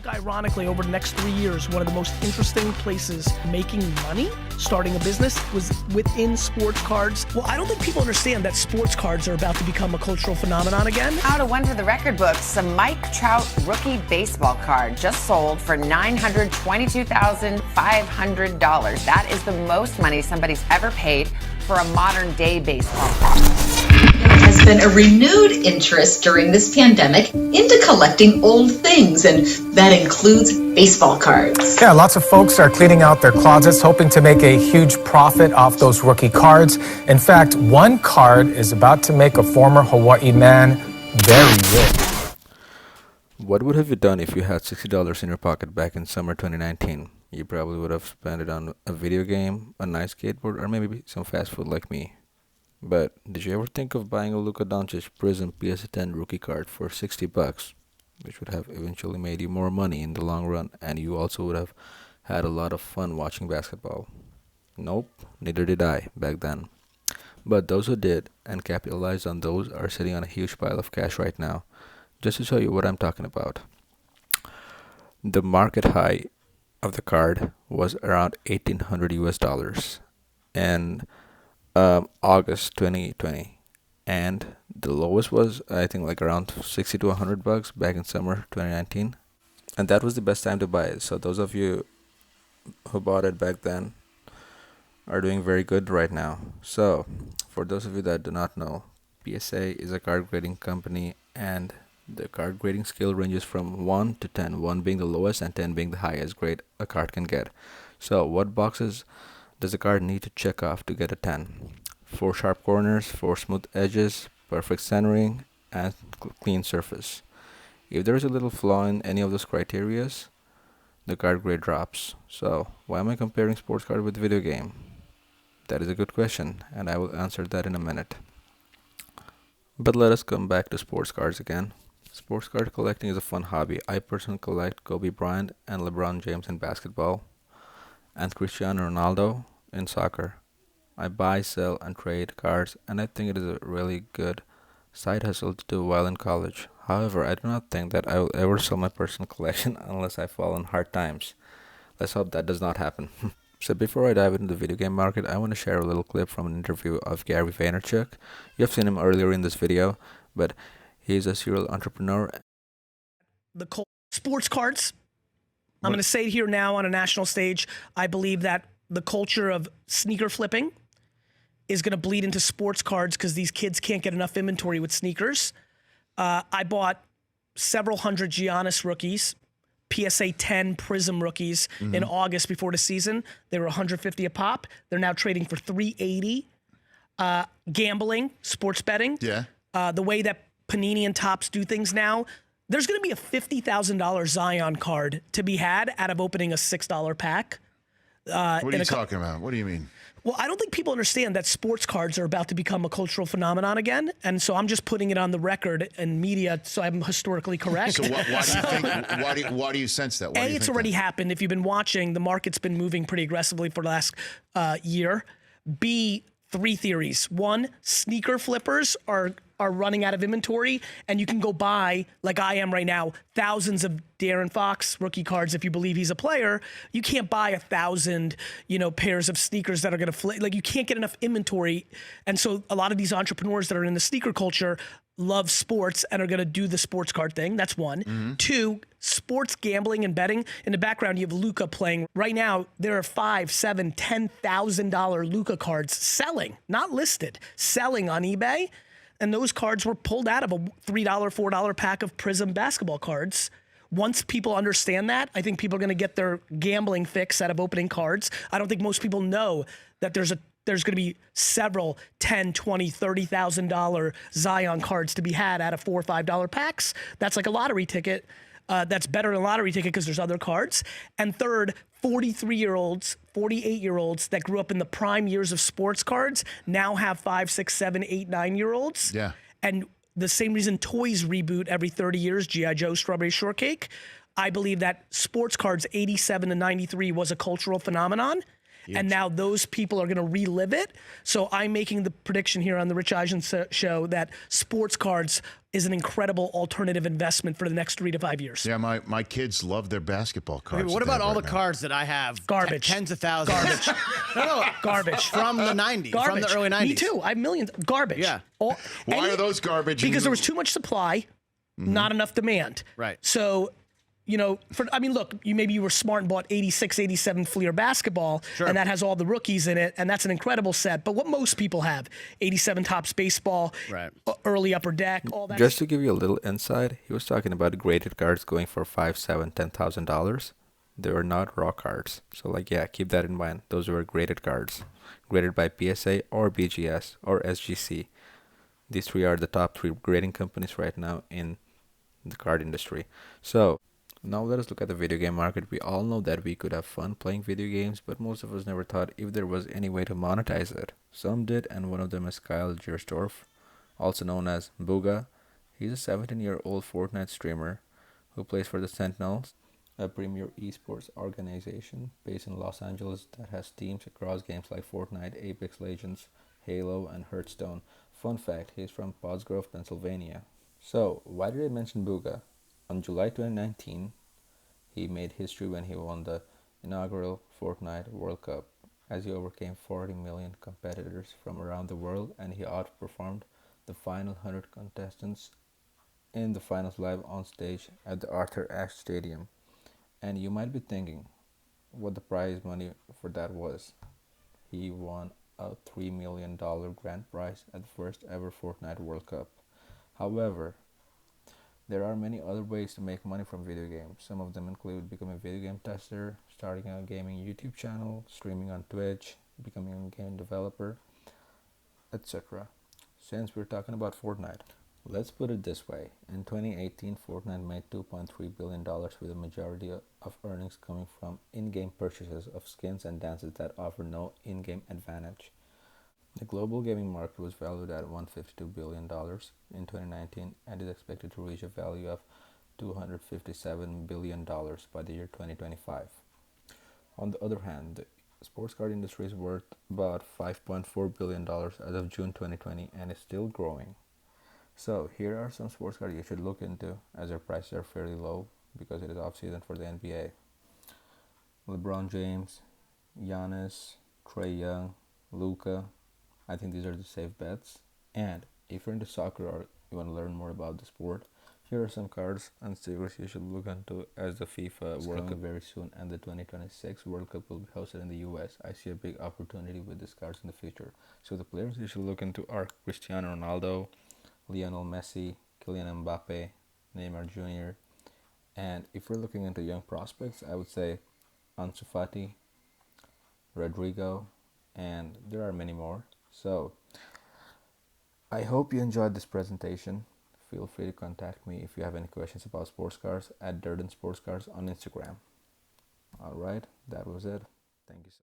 think ironically over the next 3 years, one of the most interesting places making money, starting a business, was within sports cards. Well, I don't think people understand that sports cards are about to become a cultural phenomenon again. Out of one for the record books, a Mike Trout rookie baseball card just sold for $922,500. That is the most money somebody's ever paid for a modern day baseball card. There has been a renewed interest during this pandemic into collecting old things, and that includes baseball cards. Yeah, lots of folks are cleaning out their closets, hoping to make a huge profit off those rookie cards. In fact, one card is about to make a former Hawaii man very rich. What would have you done if you had $60 in your pocket back in summer 2019? You probably would have spent it on a video game, a nice skateboard, or maybe some fast food like me. But did you ever think of buying a Luka Doncic Prism PSA 10 rookie card for $60, which would have eventually made you more money in the long run, and you also would have had a lot of fun watching basketball? Nope, neither did I back then. But those who did and capitalized on those are sitting on a huge pile of cash right now. Just to show you what I'm talking about. The market high of the card was around $1,800 US in August 2020, and the lowest was I think like around $60 to $100 back in summer 2019, and that was the best time to buy it. So those of you who bought it back then are doing very good right now. So for those of you that do not know, PSA is a card grading company, and the card grading scale ranges from 1 to 10, 1 being the lowest and 10 being the highest grade a card can get. So what boxes does the card need to check off to get a 10? 4 sharp corners, 4 smooth edges, perfect centering, and clean surface. If there is a little flaw in any of those criterias, the card grade drops. So why am I comparing sports card with video game? That is a good question, and I will answer that in a minute. But let us come back to sports cards again. Sports card collecting is a fun hobby. I personally collect Kobe Bryant and LeBron James in basketball, and Cristiano Ronaldo in soccer. I buy, sell, and trade cards, and I think it is a really good side hustle to do while in college. However, I do not think that I will ever sell my personal collection unless I fall on hard times. Let's hope that does not happen. So before I dive into the video game market, I want to share a little clip from an interview of Gary Vaynerchuk. You have seen him earlier in this video, but he's a serial entrepreneur. The sports cards, I'm going to say it here now on a national stage, I believe that the culture of sneaker flipping is going to bleed into sports cards because these kids can't get enough inventory with sneakers. I bought several hundred Giannis rookies, PSA 10 Prism rookies in August before the season. They were $150 a pop. They're now trading for $380. Gambling, sports betting. Yeah. The way that Panini and Topps do things now, there's going to be a $50,000 Zion card to be had out of opening a $6 pack. What are you talking about? What do you mean? Well, I don't think people understand that sports cards are about to become a cultural phenomenon again, and so I'm just putting it on the record in media so I'm historically correct. So why do you think? Why do you sense that? Why do you it's think already that? happened. If you've been watching, the market's been moving pretty aggressively for the last year. B, 3 theories. 1, sneaker flippers are running out of inventory, and you can go buy, like I am right now, thousands of De'Aaron Fox rookie cards if you believe he's a player. You can't buy 1,000, pairs of sneakers that are going to flip. Like, you can't get enough inventory. And so a lot of these entrepreneurs that are in the sneaker culture love sports and are going to do the sports card thing. That's 1. 2, sports gambling and betting. In the background, you have Luka playing. Right now, there are $5,000, $7,000, $10,000 Luka cards selling, not listed, selling on eBay. And those cards were pulled out of a $3, $4 pack of Prism basketball cards. Once people understand that, I think people are going to get their gambling fix out of opening cards. I don't think most people know that there's going to be several $10, $20, $30,000 Zion cards to be had out of $4 or $5 packs. That's like a lottery ticket. That's better than a lottery ticket because there's other cards. And third, 43-year-olds, 48-year-olds that grew up in the prime years of sports cards now have 5, 6, 7, 8, 9-year-olds. Yeah. And the same reason toys reboot every 30 years, G.I. Joe, Strawberry Shortcake, I believe that sports cards 87 to 93 was a cultural phenomenon. And now those people are going to relive it. So I'm making the prediction here on the Rich Eisen show that sports cards is an incredible alternative investment for the next 3 to 5 years. Yeah, my kids love their basketball cards. Okay, but what that they about have all right the now. cards that I have? Garbage. Tens of thousands. Garbage. No, Garbage. from the 90s, Garbage. from the early 90s. Me too. I have millions. Garbage. Yeah. Why are those garbage? Because there was too much supply, not enough demand. Right. So, look, maybe you were smart and bought 86, 87 Fleer basketball, and that has all the rookies in it, and that's an incredible set. But what most people have, 87 Topps baseball, Right. Early Upper Deck, all that. Just to give you a little insight, he was talking about graded cards going for $5, $7, $10,000. They were not raw cards. So keep that in mind. Those were graded cards, graded by PSA or BGS or SGC. These three are the top 3 grading companies right now in the card industry. So now let us look at the video game market. We all know that we could have fun playing video games, but most of us never thought if there was any way to monetize it. Some did, and one of them is Kyle Giersdorf, also known as Booga. He's a 17-year-old Fortnite streamer who plays for the Sentinels, a premier esports organization based in Los Angeles that has teams across games like Fortnite, Apex Legends, Halo, and Hearthstone. Fun fact, he's from Pottsgrove, Pennsylvania. So, why did I mention Booga? On July 2019, he made history when he won the inaugural Fortnite World Cup, as he overcame 40 million competitors from around the world, and he outperformed the final 100 contestants in the finals live on stage at the Arthur Ashe Stadium. And you might be thinking what the prize money for that was. He won a $3 million grand prize at the first ever Fortnite World Cup. However, there are many other ways to make money from video games. Some of them include becoming a video game tester, starting a gaming YouTube channel, streaming on Twitch, becoming a game developer, etc. Since we're talking about Fortnite, let's put it this way. In 2018, Fortnite made $2.3 billion with the majority of earnings coming from in-game purchases of skins and dances that offer no in-game advantage. The global gaming market was valued at $152 billion in 2019 and is expected to reach a value of $257 billion by the year 2025. On the other hand, the sports card industry is worth about $5.4 billion as of June 2020 and is still growing. So here are some sports cards you should look into, as their prices are fairly low because it is off-season for the NBA. LeBron James, Giannis, Trae Young, Luka. I think these are the safe bets. And if you're into soccer or you want to learn more about the sport, here are some cards and stickers you should look into, as the FIFA World Cup very soon and the 2026 World Cup will be hosted in the US. I see a big opportunity with these cards in the future. So the players you should look into are Cristiano Ronaldo, Lionel Messi, Kylian Mbappe, Neymar Jr. And if we're looking into young prospects, I would say Ansu Fati, Rodrigo, and there are many more. So I hope you enjoyed this presentation. Feel free to contact me if you have any questions about sports cars at Durden Sports Cars on Instagram. Alright, that was it. Thank you so much.